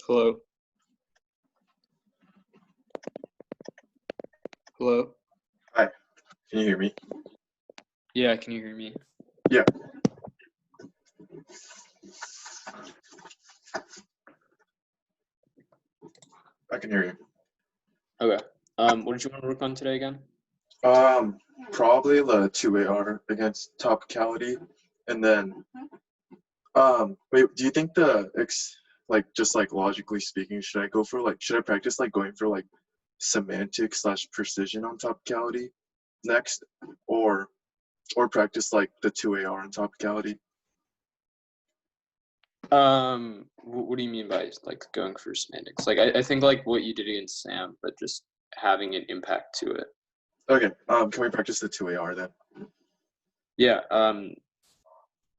Hello? Hello? Hi, can you hear me? Yeah, can you hear me? Yeah. I can hear you. Okay. What did you want to work on today again? Probably the 2AR against topicality, and then, wait, do you think just like logically speaking, should I practice like going for like semantic / precision on topicality next, or practice like the 2AR on topicality? What do you mean by like going for semantics? Like I think like what you did against Sam, but just having an impact to it. Okay, can we practice the 2AR then? Yeah.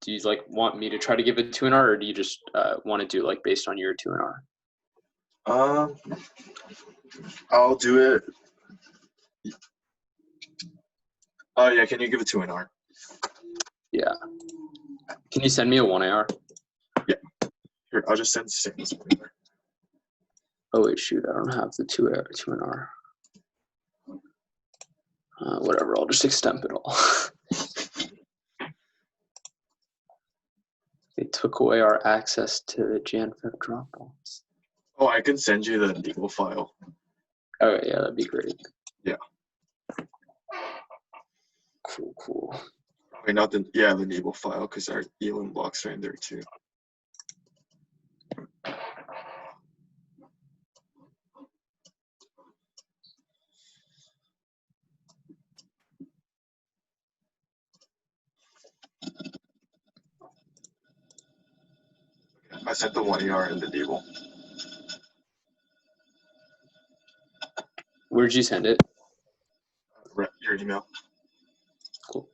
Do you like want me to try to give it 2NR, or do you just want to do like based on your 2NR? I'll do it. Oh yeah, can you give it 2NR? Yeah. Can you send me a 1AR? Yeah. Here, I'll just send Sam this one. Oh wait, shoot, I don't have the 2NR. Whatever, I'll just extemp it all. They took away our access to the Jan Feb Dropbox. Oh, I can send you the legal file. Okay, yeah, that'd be great. Yeah. Cool. Wait, the Nebel file, because our Elon blocks are in there too. I sent the 1AR in the Nebel. Where'd you send it? Your email. Cool.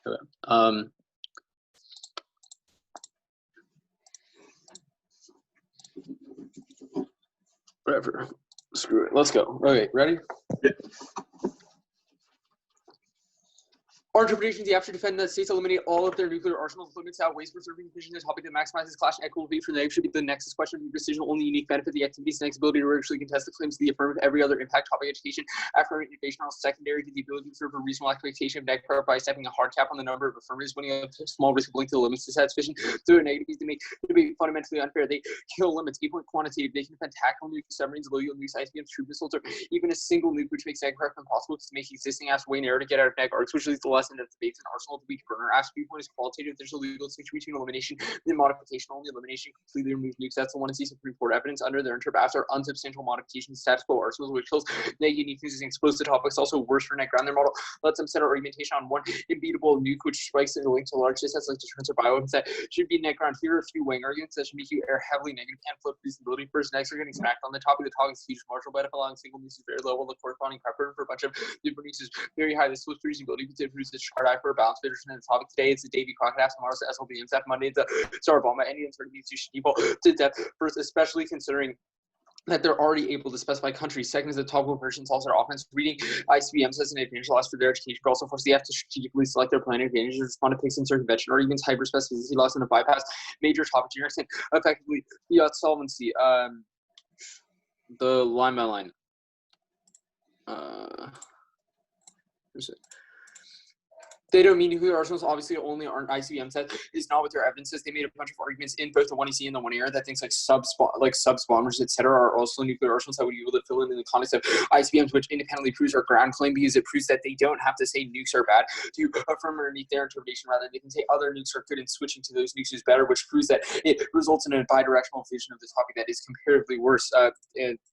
Okay. Whatever. Screw it. Let's go. Okay, ready? Yeah. Our interpretation is the after defend that states eliminate all of their nuclear arsenals, limits out ways preserving vision, a topic that maximizes clash and equity for the negative should be the nexus question of decision, only unique benefit the activity's next ability to virtually contest the claims of the affirmative every other impact topic education, affirmative innovation are secondary to the ability to serve a reasonable expectation of neg by stepping a hard cap on the number of affirmatives when you have a small risk of blink to the limits to satisfaction. So negatives to make debate fundamentally unfair. They kill limits, 8-point quantitative, they can defend tactical nukes, submarines, low yield nukes, ICBMs, troop missiles, or even a single nuke, which makes neg impossible to make existing as way narrow to get out of neg arcs, which leads to the lesson of debates and arsenal of the weak burner. Ask viewpoint is qualitative. There's a legal distinction between elimination and modification. Only elimination completely removes nukes. That's the one to see Supreme Court evidence under their interpretation after unsubstantial modifications, status quo arsenals, which kills neg uniqueness and exposes the topics. Also worse for neg ground. Their model lets them set our argumentation on one unbeatable nuke, which spikes in the link to large sets like deterrence or bioweapons that should be neg ground. Here are a few weighing arguments that should make you air heavily negative and flip feasibility. First, negs are getting smacked on the topic. The topic is huge marginal benefit, allowing single nukes is very low, while the corresponding prep burden for a bunch of different nukes is very high. This was producing ability to produce a shard eye for a balance fitness in the topic. Today it's the Davy Crocodile, tomorrow's the SLB IMSF, Monday it's the Star Bomba. Any uncertainty to people to death. First, especially considering that they're already able to specify countries. Second is the topical versions also are offense. Reading ICBMs as an advantage allows for their education, but also force the F to strategically select their plan advantages, respond to picks and circumvention, or even hyperspecificity allows them to bypass major topic generics and effectively fiat solvency. The line by line. Here's it. They don't mean nuclear arsenals, obviously only aren't ICBMs. That is not what their evidence is. They made a bunch of arguments in both the 1EC and the 1AR that things like sub-bombers, etc., are also nuclear arsenals that would be able to fill in the context of ICBMs, which independently proves our ground claim because it proves that they don't have to say nukes are bad to affirm underneath their interpretation. Rather, they can say other nukes are good and switching to those nukes is better, which proves that it results in a bidirectional vision of the topic that is comparatively worse.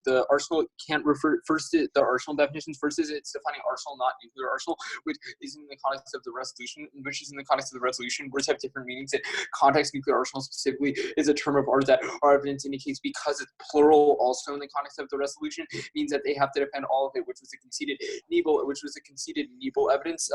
The arsenal can't refer first to the arsenal definitions. First is it's defining arsenal, not nuclear arsenal, which is in the context of the resolution, which is in the context of the resolution. Words have different meanings. In context, nuclear arsenal specifically is a term of art that our evidence indicates because it's plural also in the context of the resolution means that they have to defend all of it, which was a conceded Nebel evidence.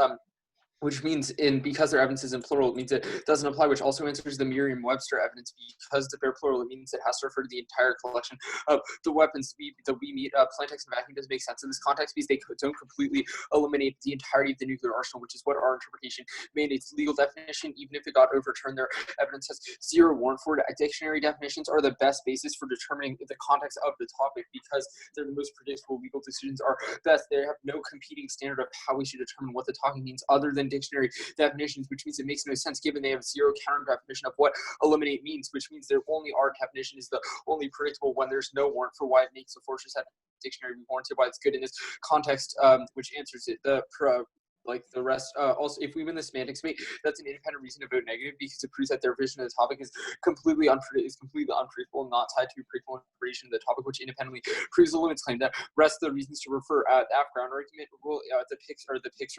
Which means, because their evidence is in plural, it means it doesn't apply, which also answers the Merriam-Webster evidence. Because they're plural, it means it has to refer to the entire collection of the weapons that we meet. Plain text and vacuum doesn't make sense in this context because they don't completely eliminate the entirety of the nuclear arsenal, which is what our interpretation mandates. Legal definition, even if it got overturned, their evidence has zero warrant for it. Dictionary definitions are the best basis for determining the context of the topic because they're the most predictable. Legal decisions are best. They have no competing standard of how we should determine what the topic means other than dictionary definitions, which means it makes no sense given they have zero counter definition of what eliminate means, which means their only R definition is the only predictable when there's no warrant for why it makes the forces have dictionary be warranted why it's good in this context, which answers it. Like the rest, also, if we win the semantics debate, that's an independent reason to vote negative because it proves that their vision of the topic is completely unpredictable, not tied to predictable information of the topic, which independently proves the limits claim. That rest of the reasons to refer the ground argument, the PICS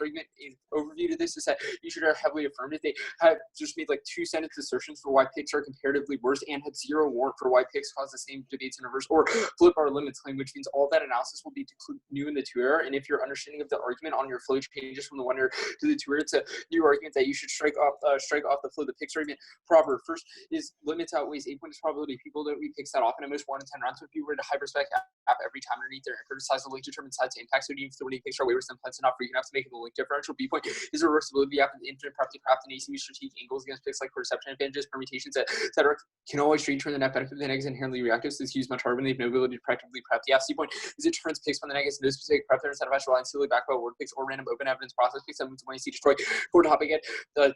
argument overview to this is that you should have heavily affirmed it. They have just made like 2-sentence assertions for why PICS are comparatively worse and had zero warrant for why PICS cause the same debates in reverse or flip our limits claim, which means all that analysis will be new in the 2-error. And if your understanding of the argument on your flow changes from the 1-error to the 2-error, it's a new argument that you should strike off the flow. The PICS argument proper. First is limits outweighs 8-point probability. People don't read PICS that often. At most 1 in 10 rounds. If you were to hyperspec app every time underneath their criticize the link determined size to impact. So even if the winning PICS are way worse than plans enough for you enough to make the link differential. B point is a reversibility after the infinite property craft and ACB strategic angles against PICS like perception advantages, permutations, etc. Can always straight turn the net benefit of the neg is inherently reactive. So this use much harder when they have no ability to practically prep. The FC point is it turns PICS when the neg is no specific prep there instead of relying solely back by word PICS or random open evidence process PICS that moves when you see destroy. For topic again,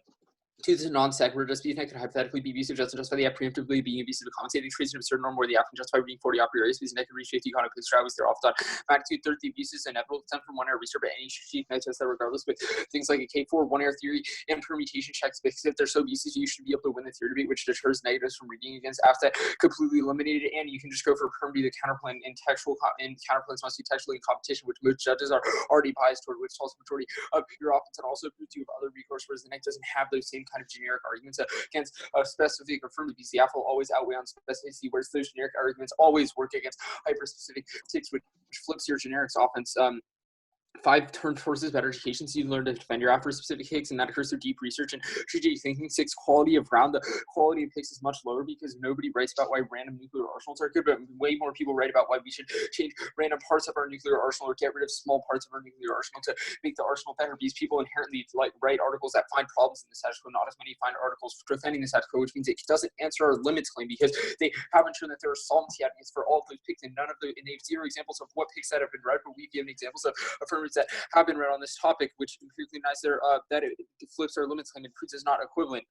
to the non-sec, where just being could hypothetically be abusive just by the app preemptively being abusive to compensate the traits of a certain norm where the app can justify reading 40 a priori because the could reach 50 economic strategies. They're often magnitude third the abuses inevitable stem from 1-error research by any strategic test that regardless with things like a K4 1-error theory and permutation checks because if they're so abusive you should be able to win the theory debate, which deters negatives from reading against apps that completely eliminated, and you can just go for perm be the counterplan and counterplans must be textually in competition, which most judges are already biased toward, which tells the majority of your offense and also proves you have other recourse, whereas the neg doesn't have those same kind of generic arguments against specific or firm because the alpha will always outweigh on specificity, whereas those generic arguments always work against hyper-specific ticks, which flips your generics offense. 5, turn towards better education, so you learn to defend your after specific hits, and that occurs through deep research and strategic thinking. 6, quality of round. The quality of picks is much lower because nobody writes about why random nuclear arsenals are good, but way more people write about why we should change random parts of our nuclear arsenal or get rid of small parts of our nuclear arsenal to make the arsenal better. These people inherently write articles that find problems in the status quo. Not as many find articles defending the status quo, which means it doesn't answer our limits claim because they haven't shown that there are solvency advocates for all of those picks, and they have 0 examples of what picks that have been read, but we've given examples of affirmatives that have been read on this topic, which empirically nice there that it flips our limits claim and proves it's not equivalent.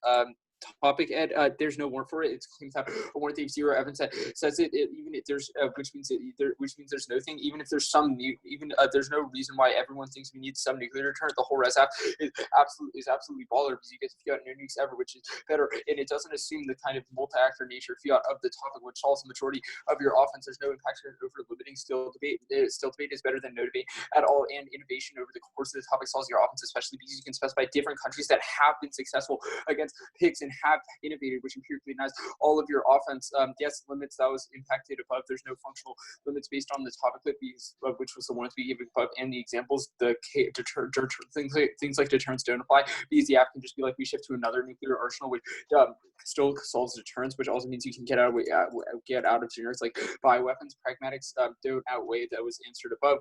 Topic ed, there's no warrant for it. It's claims have a warrant. They have 0 evidence that says it. Even if there's, which means there's no thing. Even if there's some there's no reason why everyone thinks we need some nuclear deterrent. The whole rest is absolutely baller because you get fiat no nukes ever, which is better, and it doesn't assume the kind of multi-actor nature fiat of the topic, which solves the majority of your offense. There's no impact over limiting. Still debate is better than no debate at all, and innovation over the course of the topic solves your offense, especially because you can specify different countries that have been successful against pigs and have innovated, which empirically denies all of your offense. Yes, limits that was impacted above. There's no functional limits based on the topic which was the one to be given above, and the examples, things like deterrence don't apply because the app can just be like, we shift to another nuclear arsenal, which still solves deterrence, which also means you can get out of generics like bioweapons. Pragmatics don't outweigh that was answered above.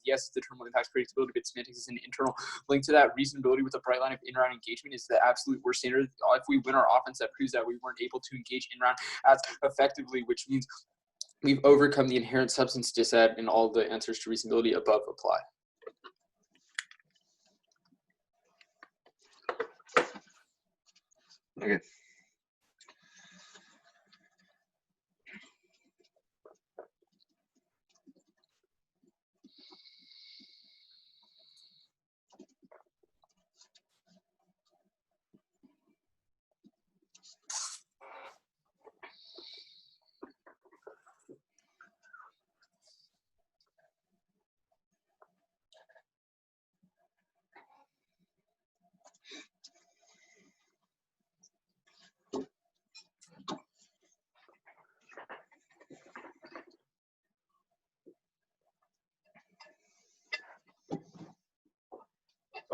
Yes, the terminal impacts predictability, but semantics is an internal link to that. Reasonability with a bright line of in-round engagement is the absolute worst standard. If we win our offense, that proves that we weren't able to engage in-round as effectively, which means we've overcome the inherent substance disad, and all the answers to reasonability above apply. Okay.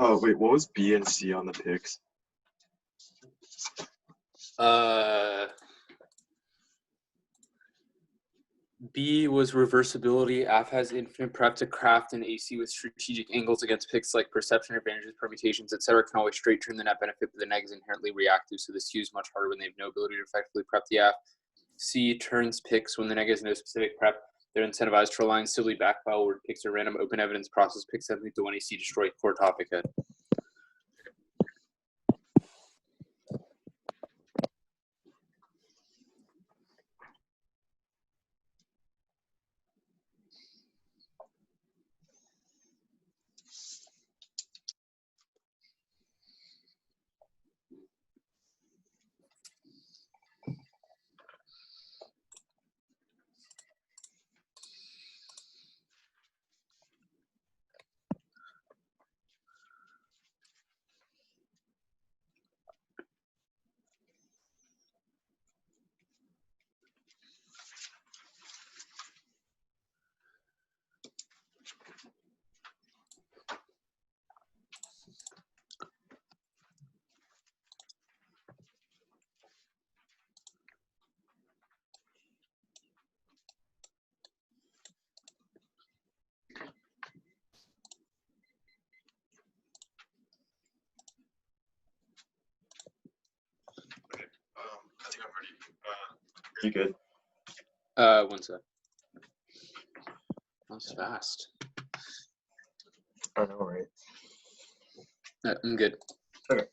Oh, wait, what was B and C on the picks? B was reversibility. F has infinite prep to craft, and AC with strategic angles against picks like perception advantages, permutations, etc. can always straight turn the net benefit, but the neg is inherently reactive, so this is much harder when they have no ability to effectively prep the F. C turns picks when the neg has no specific prep. They're incentivized to rely on silly backfile where picks are random open evidence process picks that lead to 1 AC destroy core topic head. I think I'm ready. You good? 1 sec. That was fast. I know, right? I'm good. Okay.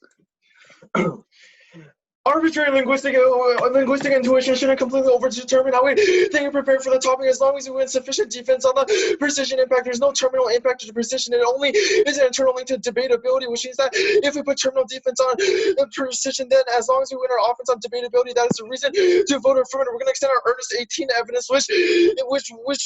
Arbitrary linguistic intuition shouldn't completely overdetermine how we think and prepare for the topic as long as we win sufficient defense on the precision impact. There's no terminal impact to the precision. It only is an internal link to debatability, which means that if we put terminal defense on precision, then as long as we win our offense on debatability, that is the reason to vote affirmative. We're going to extend our earnest 18 evidence, which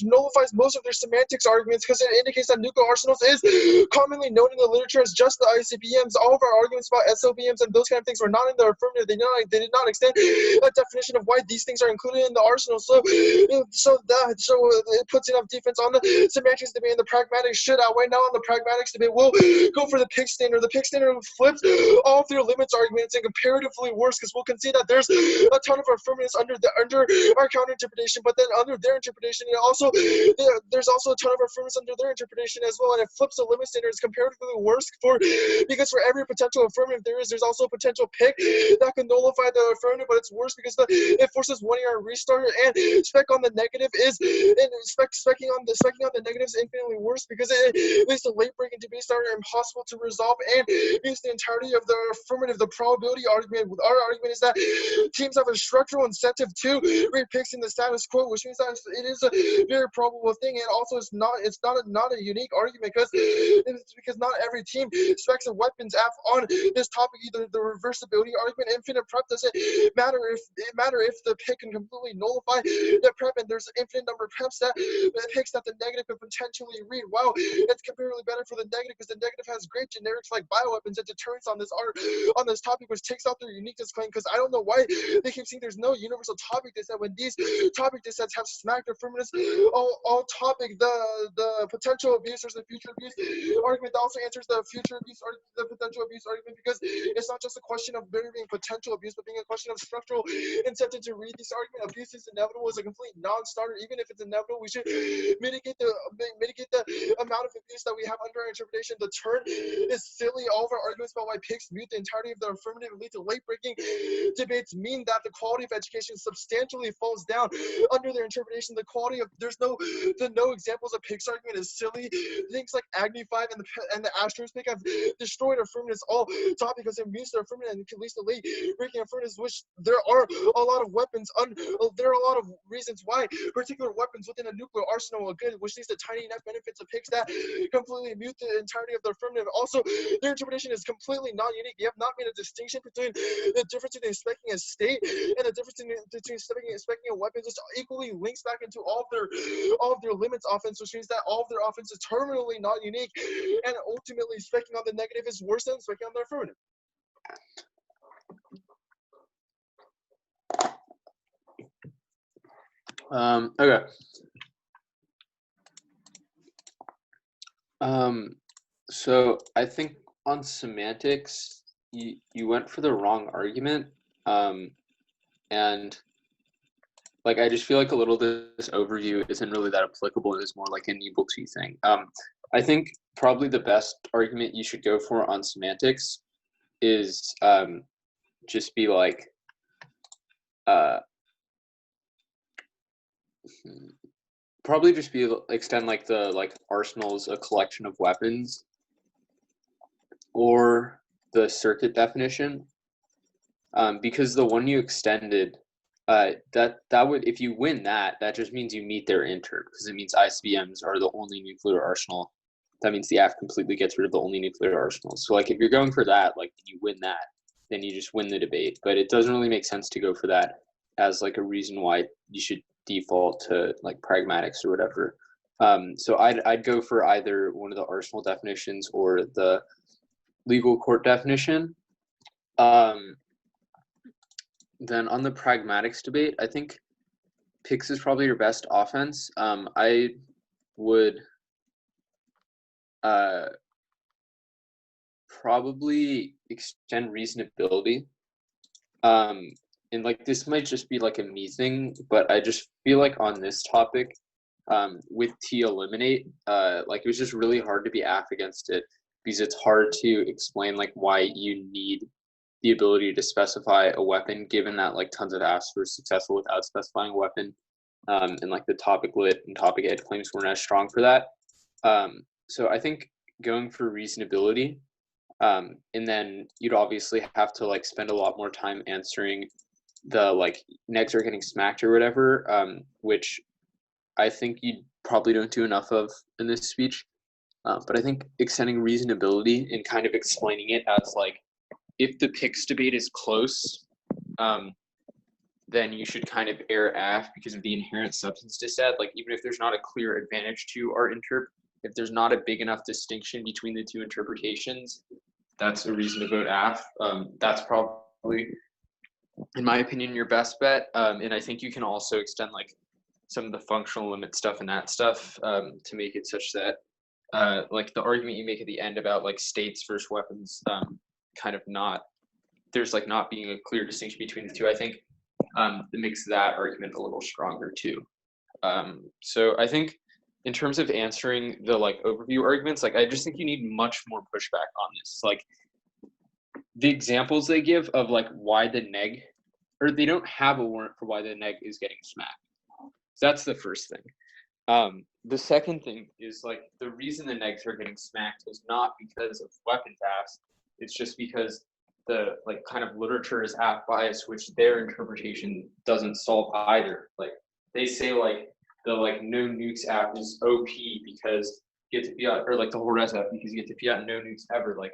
nullifies most of their semantics arguments because it indicates that nuclear arsenals is commonly known in the literature as just the ICBMs. All of our arguments about SLBMs and those kind of things were not in the affirmative. They did not extend a definition of why these things are included in the arsenal. So it puts enough defense on the semantics debate, and the pragmatics should outweigh. Now on the pragmatics debate, we'll go for the pick standard. The pick standard flips all of their limits arguments and comparatively worse, because we'll concede that there's a ton of affirmatives under our counter interpretation, but then under their interpretation, there's also a ton of affirmatives under their interpretation as well, and it flips the limit standard. It's comparatively worse because for every potential affirmative there's also a potential pick that can nullify the affirmative, but it's worse because it forces 1 year restart, and spec on the negative specking on the negative is infinitely worse because it leads to late breaking debates that are impossible to resolve and use the entirety of the affirmative. The probability argument with our argument is that teams have a structural incentive to repicks in the status quo, which means that it is a very probable thing, and also it's not a unique argument because not every team specs a weapons app on this topic. Either the reversibility argument, infinite prep doesn't matter if the pick can completely nullify the prep, and there's an infinite number of picks that the negative could potentially read. Wow, it's comparatively better for the negative because the negative has great generics like bioweapons and deterrence on this topic, which takes out their uniqueness claim, because I don't know why they keep saying there's no universal topic they said when these topic they sets have smacked affirmatives all topic. The potential abuse versus the future abuse argument also answers the future abuse or the potential abuse argument, because it's not just a question of there being potential abuse, but being a question of structural incentive to read this argument. Abuse is inevitable is a complete non-starter. Even if it's inevitable, we should mitigate the amount of abuse that we have under our interpretation. The turn is silly. All of our arguments about why picks mute the entirety of the affirmative and lead to late-breaking debates mean that the quality of education substantially falls down under their interpretation. The quality of no examples of picks argument is silly. Things like Agni 5 and the Astros pick have destroyed affirmatives all top because it mutes their affirmative and can lead to late-breaking affirmatives, which there are a lot of weapons. There are a lot of reasons why particular weapons within a nuclear arsenal are good, which leads to tiny net benefits of picks that completely mute the entirety of the affirmative. Also, their interpretation is completely non-unique. You have not made a distinction between the difference between expecting a state and the difference between expecting a weapon. Just equally links back into all of their limits offense, which means that all of their offense is terminally not unique, and ultimately specking on the negative is worse than specking on the affirmative. Okay. So I think on semantics, you went for the wrong argument. And like, I just feel like a little of this overview isn't really that applicable. It is more like an able to thing. I think probably the best argument you should go for on semantics is just be like, probably just be extend like the arsenal's a collection of weapons, or the circuit definition, because the one you extended, that would, if you win that just means you meet their interp, because it means ICBMs are the only nuclear arsenal. That means the AF completely gets rid of the only nuclear arsenal. So like if you're going for that, like you win that, then you just win the debate. But it doesn't really make sense to go for that as like a reason why you should default to like pragmatics or whatever. So I'd go for either one of the arsenal definitions or the legal court definition. Then on the pragmatics debate, I think picks is probably your best offense. I would probably extend reasonability. And like this might just be like a me thing, but I just feel like on this topic, with T eliminate, like it was just really hard to be AF against it, because it's hard to explain like why you need the ability to specify a weapon, given that like tons of AFs were successful without specifying a weapon, and like the topic lit and topic ed claims weren't as strong for that. So I think going for reasonability, and then you'd obviously have to like spend a lot more time answering the like negs are getting smacked or whatever, which I think you probably don't do enough of in this speech. But I think extending reasonability and kind of explaining it as like, if the picks debate is close, then you should kind of err AF because of the inherent substance dissent. Like even if there's not a clear advantage to our interp, if there's not a big enough distinction between the two interpretations, that's a reason to vote AF. That's probably in my opinion, your best bet. And I think you can also extend like some of the functional limit stuff and that stuff to make it such that like the argument you make at the end about like states versus weapons kind of not, there's like not being a clear distinction between the two. I think it makes that argument a little stronger too. So I think in terms of answering the like overview arguments, like I just think you need much more pushback on this. Like the examples they give of like why the neg, or they don't have a warrant for why the neg is getting smacked. So that's the first thing. The second thing is like the reason the negs are getting smacked is not because of weapons asked. It's just because the like kind of literature is app bias, which their interpretation doesn't solve either. Like they say like the like no nukes app is OP because get to fiat, or like the whole rest app because you get to fiat no nukes ever. Like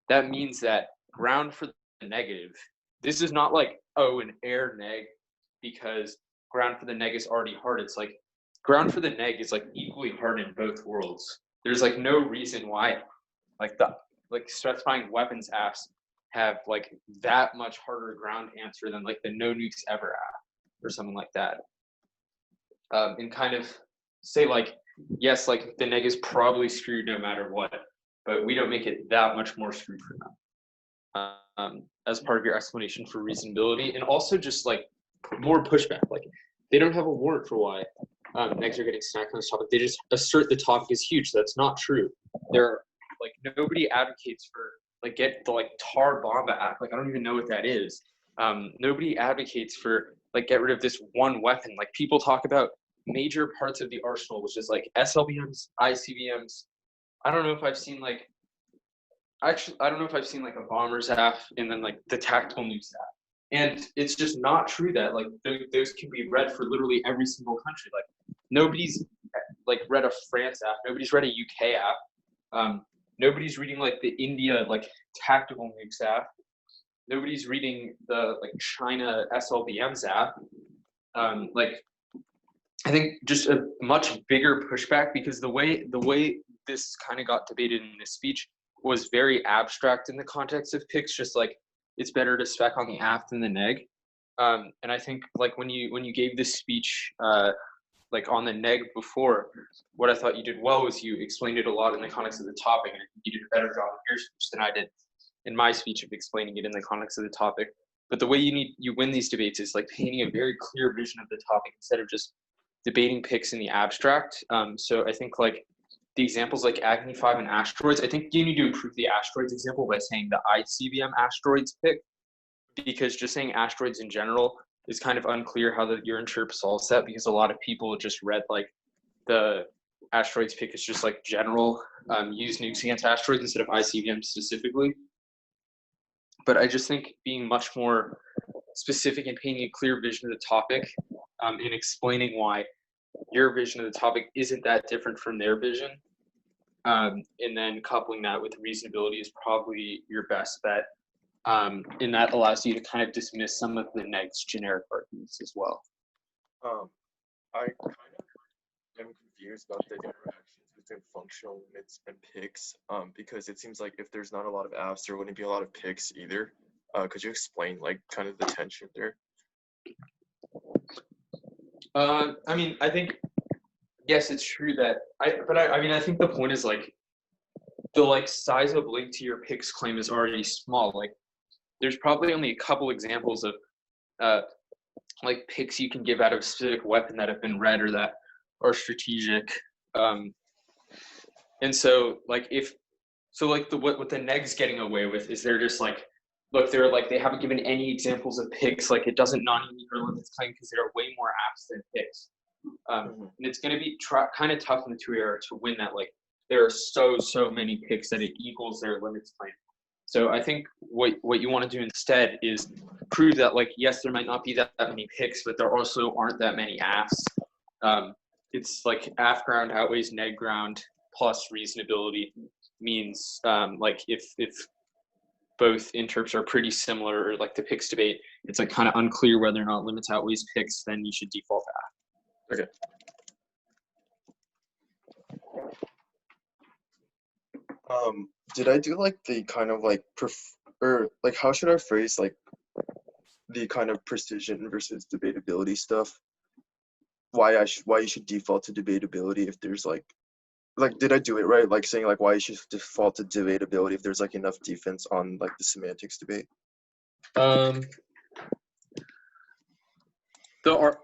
that means that ground for the negative, this is not like, oh, an air neg because ground for the neg is already hard. It's like ground for the neg is like equally hard in both worlds. There's like no reason why like the like specifying weapons apps have like that much harder ground answer than like the no nukes ever app or something like that. And kind of say like, yes, like the neg is probably screwed no matter what, but we don't make it that much more screwed for them. As part of your explanation for reasonability, and also just like more pushback. Like they don't have a warrant for why negs are getting snacked on this topic. They just assert the topic is huge. That's not true. There, like nobody advocates for like get the like tar bomba act. Like I don't even know what that is. Nobody advocates for like get rid of this one weapon. Like people talk about major parts of the arsenal, which is like SLBMs, ICBMs. I don't know if I've seen like actually I don't know if I've seen like a bomber's app and then like the tactical nukes app. And it's just not true that like those can be read for literally every single country. Like nobody's like read a France app, nobody's read a UK app, nobody's reading like the India like tactical nukes app, nobody's reading the like China SLBMs app. Like I think just a much bigger pushback, because the way this kind of got debated in this speech was very abstract in the context of picks, just like it's better to spec on the app than the neg. And I think like when you gave this speech like on the neg before, what I thought you did well was you explained it a lot in the context of the topic, and you did a better job in your speech than I did in my speech of explaining it in the context of the topic. But the way you win these debates is like painting a very clear vision of the topic instead of just debating picks in the abstract. So I think like the examples like Agni 5 and asteroids, I think you need to improve the asteroids example by saying the ICBM asteroids pick, because just saying asteroids in general is kind of unclear how your interp solves that, because a lot of people just read like the asteroids pick is just like general use nukes against asteroids instead of ICBM specifically. But I just think being much more specific and painting a clear vision of the topic and explaining why your vision of the topic isn't that different from their vision, and then coupling that with reasonability is probably your best bet. And that allows you to kind of dismiss some of the next generic arguments as well. I kind of am confused about the interactions between functional limits and picks, because it seems like if there's not a lot of apps, there wouldn't be a lot of picks either. Could you explain like kind of the tension there? I mean, I think yes, it's true that I mean, I think the point is like the like size of link to your picks claim is already small. Like there's probably only a couple examples of like picks you can give out of a specific weapon that have been read or that are strategic. And so like like what the neg's getting away with is they're just like, look, they're like, they haven't given any examples of picks, like it doesn't non-unique or limits claim because there are way more apps than picks. And it's going to be kind of tough in the 2 era to win that. Like there are so many picks that it equals their limits claim. So I think what you want to do instead is prove that like, yes, there might not be that many picks, but there also aren't that many apps. It's like app ground outweighs neg ground plus reasonability means like if both interps are pretty similar, or like the picks debate, it's like kind of unclear whether or not limits outweighs picks, then you should default to app. Okay. Did I do like the kind of like or like how should I phrase like the kind of precision versus debatability stuff. Why you should default to debatability if there's like did I do it right? Like saying like why you should default to debatability if there's like enough defense on like the semantics debate. I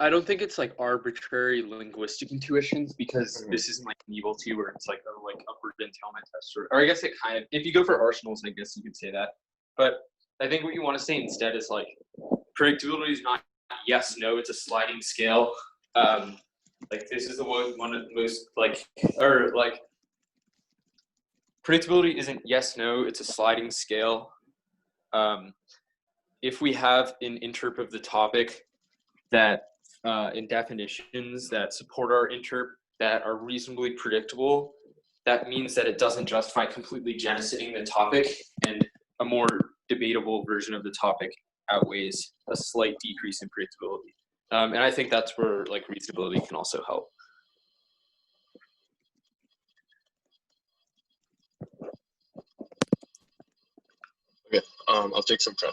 don't think it's like arbitrary linguistic intuitions, because this isn't like Medieval 2 where it's like a upward entailment test, or I guess it kind of, if you go for arsenals, I guess you could say that. But I think what you want to say instead is like predictability is not yes, no, it's a sliding scale. Like this is the one of the most predictability isn't yes, no, it's a sliding scale. If we have an interp of the topic that in definitions that support our interp that are reasonably predictable, that means that it doesn't justify completely genociding the topic, and a more debatable version of the topic outweighs a slight decrease in predictability. And I think that's where like reasonability can also help. Okay, I'll take some time.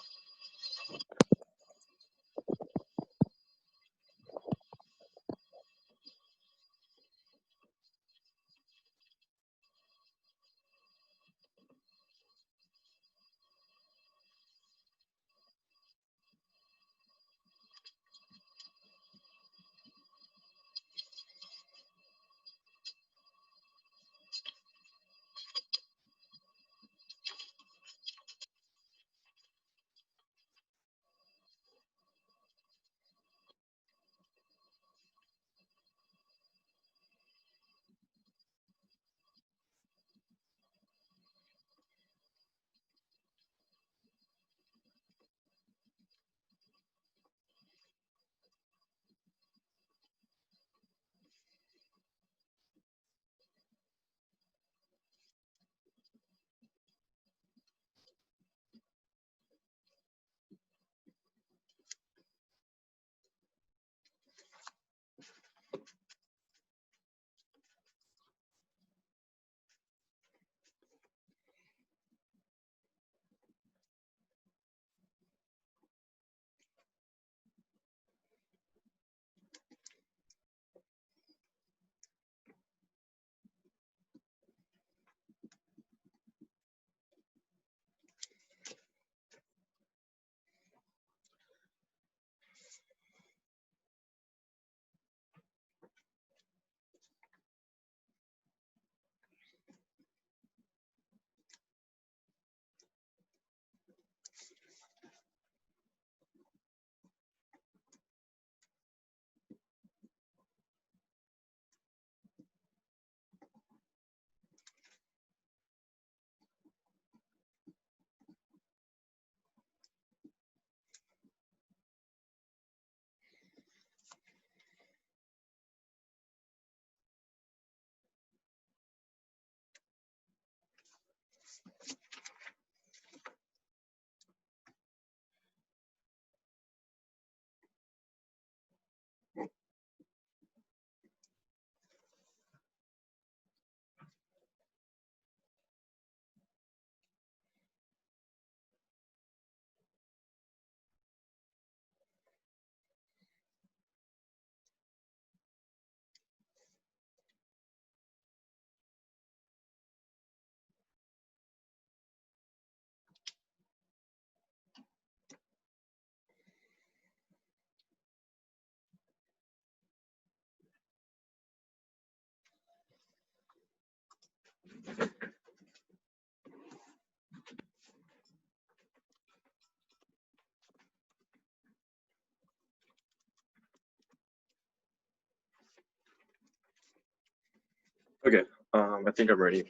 Okay, I think I'm ready.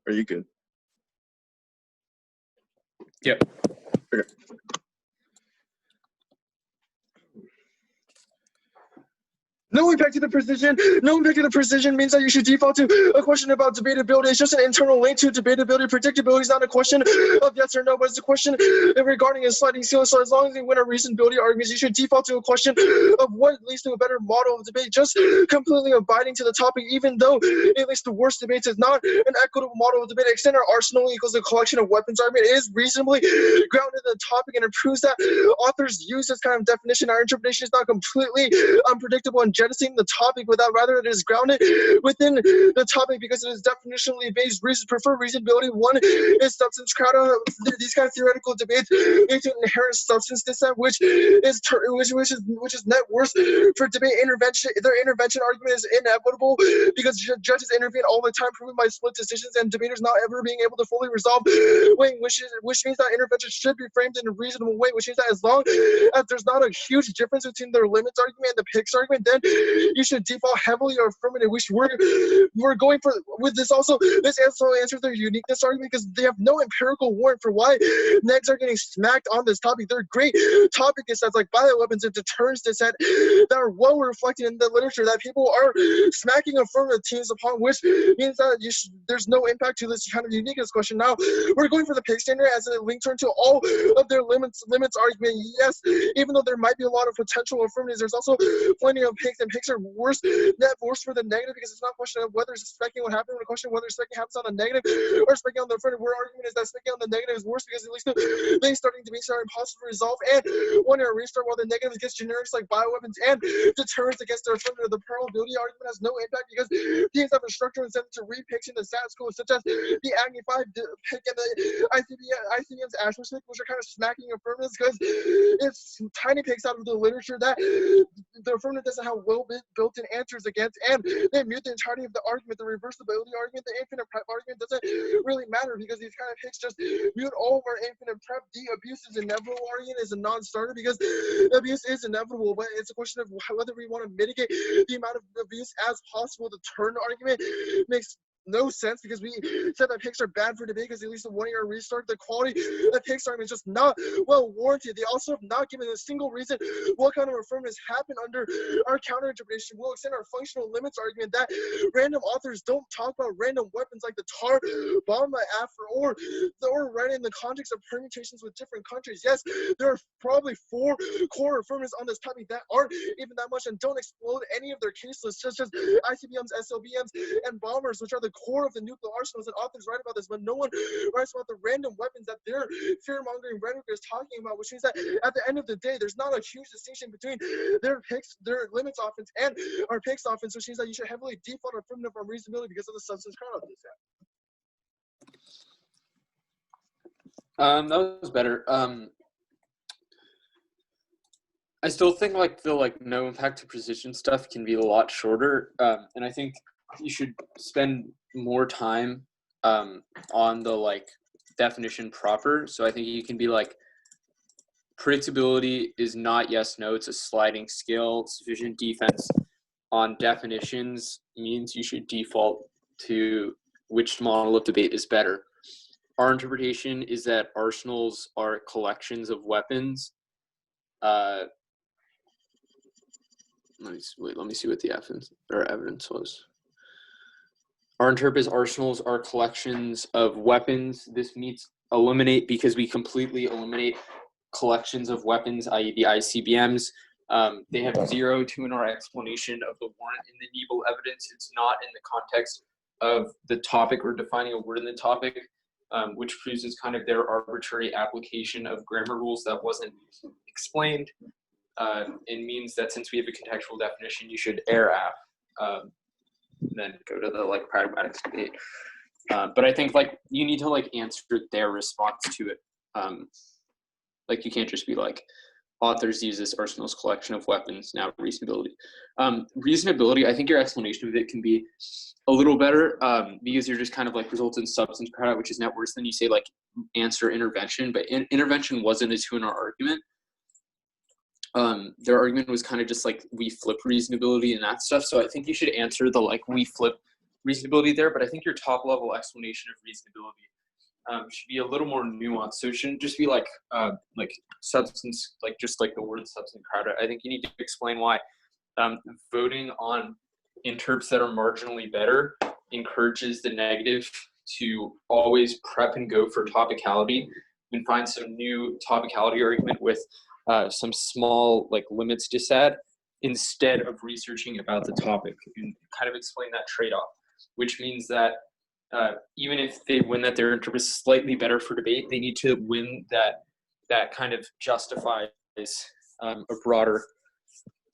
Are you good? Yep. Okay. No impact to the precision. No impact to the precision means that you should default to a question about debatability. It's just an internal link to debatability. Predictability is not a question of yes or no, but it's a question regarding a sliding scale. So as long as you win a reasonability arguments, you should default to a question of what leads to a better model of debate. Just completely abiding to the topic, even though it leads to worse debates, is not an equitable model of debate. Extend our arsenal equals a collection of weapons argument. It is reasonably grounded in the topic, and it proves that authors use this kind of definition. Our interpretation is not completely unpredictable and jettisoning the topic without, rather it is grounded within the topic because it is definitionally based. Prefer reasonability. One is substance crowd. These kind of theoretical debates into inherent substance dissent, which is net worse for debate intervention. Their intervention argument is inevitable because judges intervene all the time, proven by split decisions, and debaters not ever being able to fully resolve weighing, which means that intervention should be framed in a reasonable way, which means that as long as there's not a huge difference between their limits argument and the picks argument, then you should default heavily or affirmative, which we're going for with this also. This also answers their uniqueness argument because they have no empirical warrant for why negs are getting smacked on this topic. They're great topic dissents like bioweapons and deterrence dissent that are well reflected in the literature that people are smacking affirmative teams upon, which means that there's no impact to this kind of uniqueness question. Now we're going for the pig standard as a link turn to all of their limits argument. Yes, even though there might be a lot of potential affirmatives, there's also plenty of pigs, and pigs are worse for the negative because it's not a question of whether specking what happened, but a question of whether specking happens on the negative or specking on the affirmative. Where argument is that specking on the negative is worse because at least things starting to be impossible to resolve, and when a restart while the negative against generics like bioweapons and deterrence against their affirmative. The probability argument has no impact because teams have a structural incentive to repicking the status quo, such as the Agni 5 pick and the ICBM's Ashworth pick, which are kind of smacking affirmatives because it's tiny picks out of the literature that the affirmative doesn't have built-in answers against, and they mute the entirety of the argument. The reversibility argument, the infinite prep argument doesn't really matter because these kind of picks just mute all of our infinite prep. The abuse is inevitable argument is a non-starter because abuse is inevitable, but it's a question of whether we want to mitigate the amount of abuse as possible. The turn argument makes no sense because we said that picks are bad for debate because at least the 1 year restart, the quality of picks are just not well warranted. They also have not given a single reason what kind of affirmatives happen under our counter interpretation. We'll extend our functional limits argument that random authors don't talk about random weapons like the tar bomb by after or right in the context of permutations with different countries. Yes, there are probably 4 core affirmatives on this topic that aren't even that much and don't explode any of their case lists, such as ICBMs, SLBMs, and bombers, which are the core of the nuclear arsenals, and authors write about this, but no one writes about the random weapons that their fear-mongering rhetoric is talking about, which means that at the end of the day, there's not a huge distinction between their picks, their limits offense, and our picks offense, which means that you should heavily default affirmative on reasonability because of the substance crowd of this. That was better. I still think the no impact to precision stuff can be a lot shorter, and I think you should spend more time on the definition proper. So I think you can be predictability is not yes no, it's a sliding scale. Sufficient defense on definitions means you should default to which model of debate is better. Our interpretation is that arsenals are collections of weapons. Let me see what the evidence was. Our interpret arsenals are collections of weapons. This meets eliminate because we completely eliminate collections of weapons, i.e. the ICBMs. They have 0 to in our explanation of the warrant in the Nebel evidence. It's not in the context of the topic or defining a word in the topic, which proves it's kind of their arbitrary application of grammar rules that wasn't explained. It means that since we have a contextual definition, you should err af. Then go to the pragmatics debate. But I think you need to answer their response to it. You can't just be authors use this arsenal's collection of weapons, now reasonability. Reasonability, I think your explanation of it can be a little better because you're just kind of results in substance crowd, which is not worse than you say answer intervention. But intervention wasn't a 2 in our argument. Their argument was kind of just we flip reasonability and that stuff. So I think you should answer the we flip reasonability there. But I think your top level explanation of reasonability should be a little more nuanced. So it shouldn't just be substance, just the word substance crowd. I think you need to explain why voting on interps that are marginally better encourages the negative to always prep and go for topicality and find some new topicality argument with some small like limits disad instead of researching about the topic, and kind of explain that trade-off, which means that even if they win that their interp is slightly better for debate, they need to win that kind of justifies a broader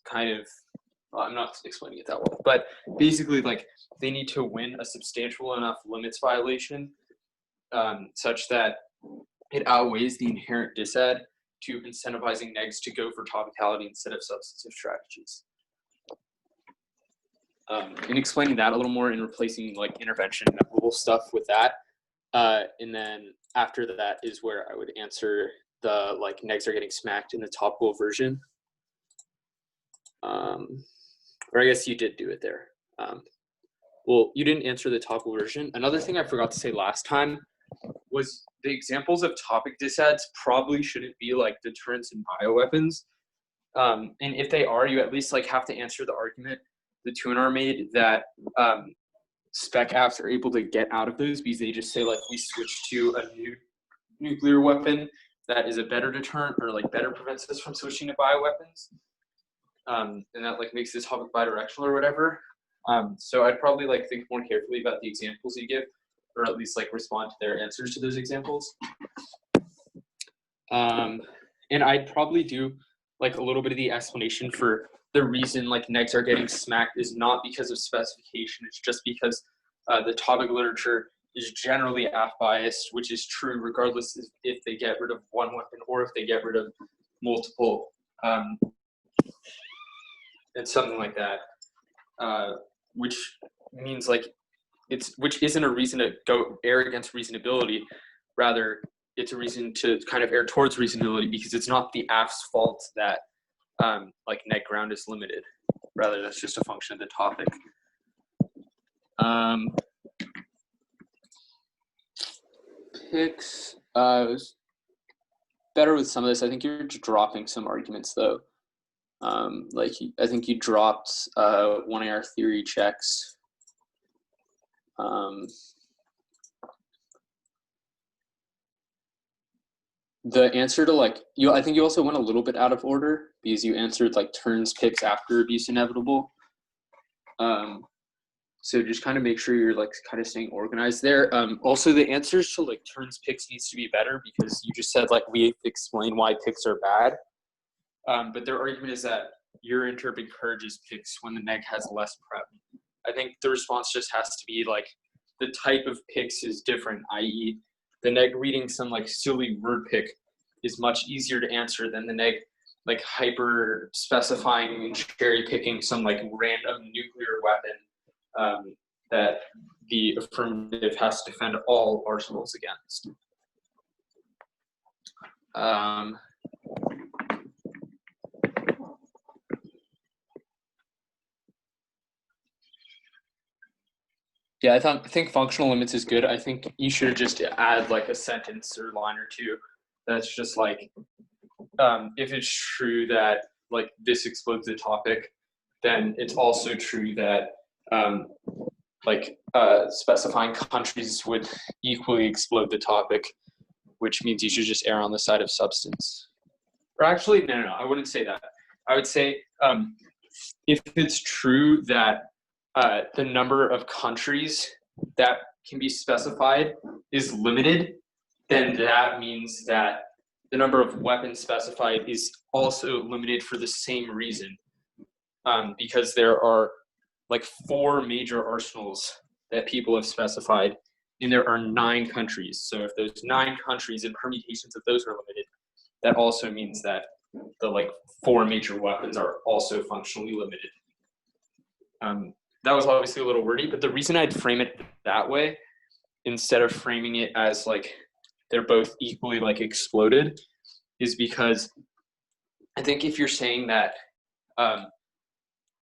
kind of, well, I'm not explaining it that well, but basically like they need to win a substantial enough limits violation such that it outweighs the inherent disad to incentivizing negs to go for topicality instead of substantive strategies. In explaining that a little more and replacing like intervention and equitable stuff with that. And then after that is where I would answer the like negs are getting smacked in the topical version. Or I guess you did do it there. Well, you didn't answer the topical version. Another thing I forgot to say last time was the examples of topic disads probably shouldn't be like deterrence and bioweapons. And if they are, you at least like have to answer the argument the tuner made that spec apps are able to get out of those because they just say like we switch to a new nuclear weapon that is a better deterrent or like better prevents us from switching to bioweapons. And that like makes this topic bidirectional or whatever. So I'd probably like think more carefully about the examples you give, or at least like respond to their answers to those examples. And I'd probably do like a little bit of the explanation for the reason like negs are getting smacked is not because of specification, it's just because the topic literature is generally AF biased, which is true regardless if they get rid of one weapon or if they get rid of multiple. And something like that, which means like which isn't a reason to go err against reasonability, rather it's a reason to kind of err towards reasonability because it's not the AF's fault that like net ground is limited, rather that's just a function of the topic. Picks was better with some of this. I think you're dropping some arguments though. Like I think you dropped 1AR theory checks. The answer to like I think you also went a little bit out of order because you answered like turns picks after abuse inevitable. So just kind of make sure you're like kind of staying organized there. Also the answers to like turns picks needs to be better because you just said like we explain why picks are bad. But their argument is that your interp encourages picks when the neg has less prep. I think the response just has to be like the type of picks is different, i.e. the neg reading some like silly word pick is much easier to answer than the neg like hyper specifying and cherry picking some like random nuclear weapon that the affirmative has to defend all arsenals against. Yeah, I think functional limits is good. I think you should just add like a sentence or line or two that's just like, if it's true that like this explodes the topic, then it's also true that specifying countries would equally explode the topic, which means you should just err on the side of substance. Or actually, no, I wouldn't say that. I would say if it's true that the number of countries that can be specified is limited, then that means that the number of weapons specified is also limited for the same reason, because there are like 4 major arsenals that people have specified, and there are 9 countries. So if those 9 countries and permutations of those are limited, that also means that the like 4 major weapons are also functionally limited. That was obviously a little wordy, but the reason I'd frame it that way instead of framing it as like they're both equally like exploded is because I think if you're saying that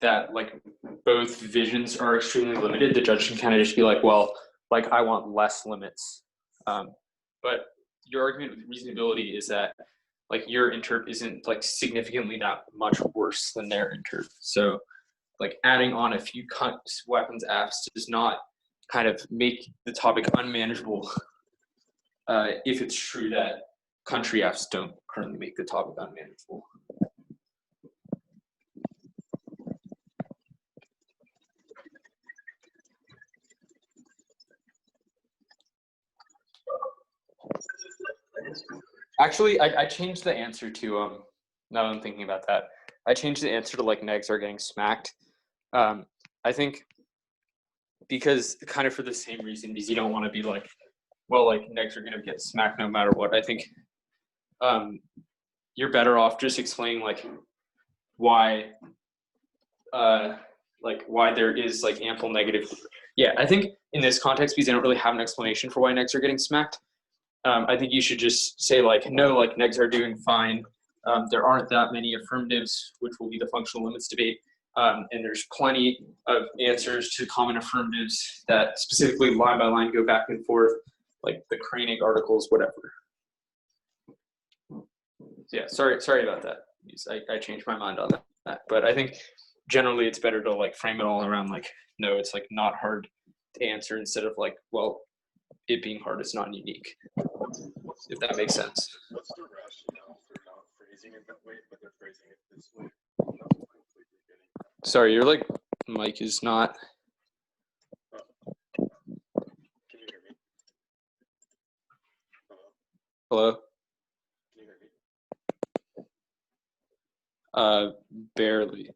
that like both visions are extremely limited, the judge can kind of just be like, well, like I want less limits. But your argument with reasonability is that like your interp isn't like significantly that much worse than their interp. So like adding on a few weapons apps does not kind of make the topic unmanageable if it's true that country apps don't currently make the topic unmanageable. Actually, I changed the answer to now that I'm thinking about that. I changed the answer to like negs are getting smacked. I think because kind of for the same reason, because you don't want to be like, well, like negs are gonna get smacked no matter what. I think you're better off just explaining like why there is like ample negative. Yeah, I think in this context, because I don't really have an explanation for why negs are getting smacked, I think you should just say like, no, like negs are doing fine. There aren't that many affirmatives, which will be the functional limits debate. And there's plenty of answers to common affirmatives that specifically line by line go back and forth, like the Koenig articles, whatever. Yeah, sorry about that. I changed my mind on that. But I think generally it's better to like frame it all around like, no, it's like not hard to answer instead of like, well, it being hard is not unique. If that makes sense. What's the rationale for not phrasing it that way, but they're phrasing it this way? Sorry, your like mic is not. Can you hear me? Hello? Can you hear me? Barely.